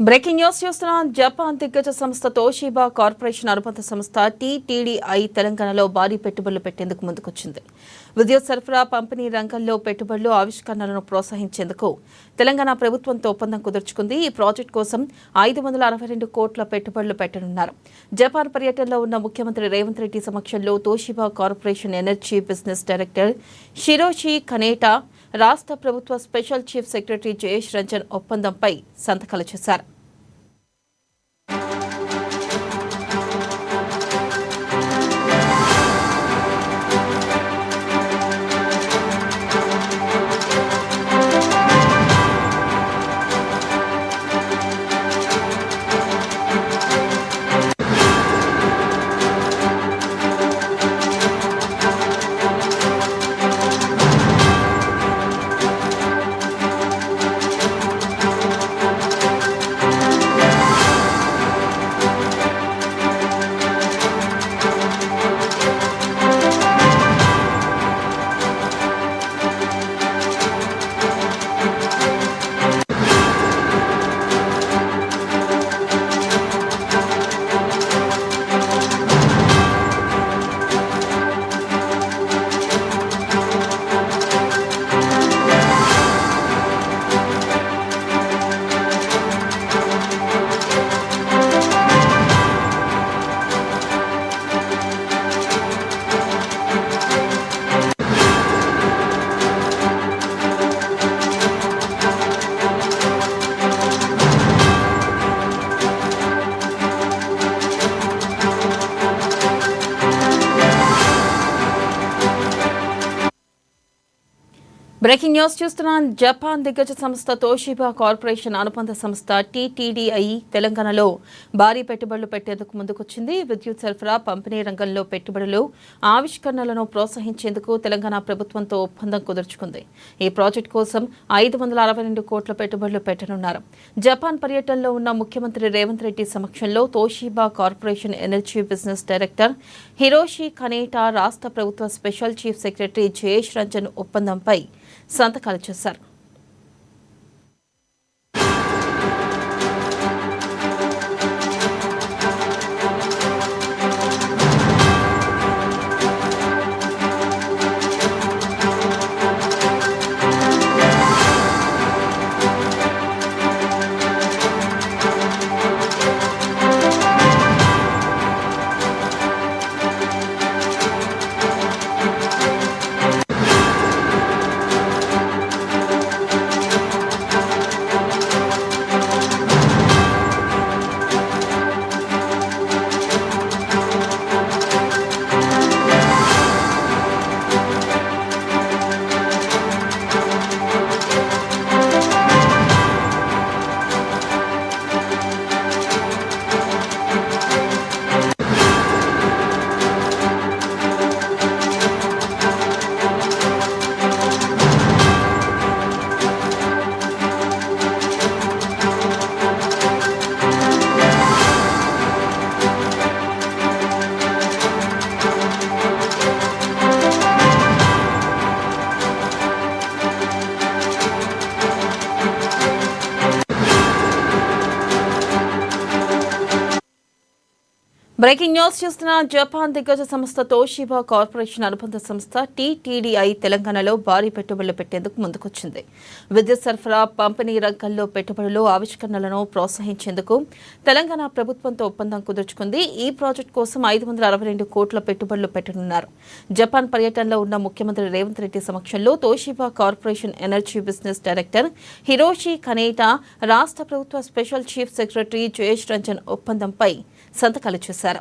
Breaking news చూస్తున్నాం. Japan దిగ్గజ సంస్థ తోషిబా కార్పొరేషన్ అనుబంధ సంస్థ టీటీడీఐ తెలంగాణలో భారీ పెట్టుబడులు పెట్టేందుకు ముందుకొచ్చింది. విద్యుత్ సరఫరా పంపిణీ రంగంలో పెట్టుబడులు ఆవిష్కరణలను ప్రోత్సహించేందుకు తెలంగాణ ప్రభుత్వంతో ఒప్పందం కుదుర్చుకుంది. ఈ ప్రాజెక్టు కోసం 562 కోట్ల పెట్టుబడులు పెట్టనున్నారు. జపాన్ పర్యటనలో ఉన్న ముఖ్యమంత్రి రేవంత్ రెడ్డి సమక్షంలో Toshiba corporation energy business director Shiroshi Kaneta, రాష్ట్ర ప్రభుత్వ special chief secretary Jayesh Ranjan ఒప్పందంపై సంతకాలు చేశారు. బ్రేకింగ్ న్యూస్ చూస్తున్నాం. జపాన్ దిగ్గజ సంస్థ తోషిబా కార్పొరేషన్ అనుబంధ సంస్థ టీటీడీఐ తెలంగాణలో భారీ పెట్టుబడులు పెట్టేందుకు ముందుకొచ్చింది. విద్యుత్ సరఫరా పంపిణీ రంగంలో పెట్టుబడులు ఆవిష్కరణలను ప్రోత్సహించేందుకు తెలంగాణ ప్రభుత్వంతో ఒప్పందం కుదుర్చుకుంది. ఈ ప్రాజెక్టు కోసం 562 కోట్ల పెట్టుబడులు పెట్టనున్నారు. జపాన్ పర్యటనలో ఉన్న ముఖ్యమంత్రి రేవంత్ రెడ్డి సమక్షంలో Toshiba corporation energy business director Hiroshi Kaneta, రాష్ట్ర ప్రభుత్వ special chief secretary Jayesh Ranjan ఒప్పందంపై సంతకాలు చేశారు. బ్రేకింగ్ న్యూస్ చూస్తున్న జపాన్ దిగ్గజ సంస్థ తోషిబా కార్పొరేషన్ అనుబంధ సంస్థ టీటీడీఐ తెలంగాణలో భారీ పెట్టుబడులు పెట్టేందుకు ముందుకొచ్చింది. విద్యుత్ సరఫరా పంపిణీ రంగంలో పెట్టుబడులు ఆవిష్కరణలను ప్రోత్సహించేందుకు తెలంగాణ ప్రభుత్వంతో ఒప్పందం కుదుర్చుకుంది. ఈ ప్రాజెక్టు కోసం 562 కోట్ల పెట్టుబడులు పెట్టనున్నారు. జపాన్ పర్యటనలో ఉన్న ముఖ్యమంత్రి రేవంత్ రెడ్డి సమక్షంలో Toshiba corporation energy business director Hiroshi Kaneta, రాష్ట్ర ప్రభుత్వ special chief secretary Jayesh Ranjan ఒప్పందంపై సంతకాలు చేశారు.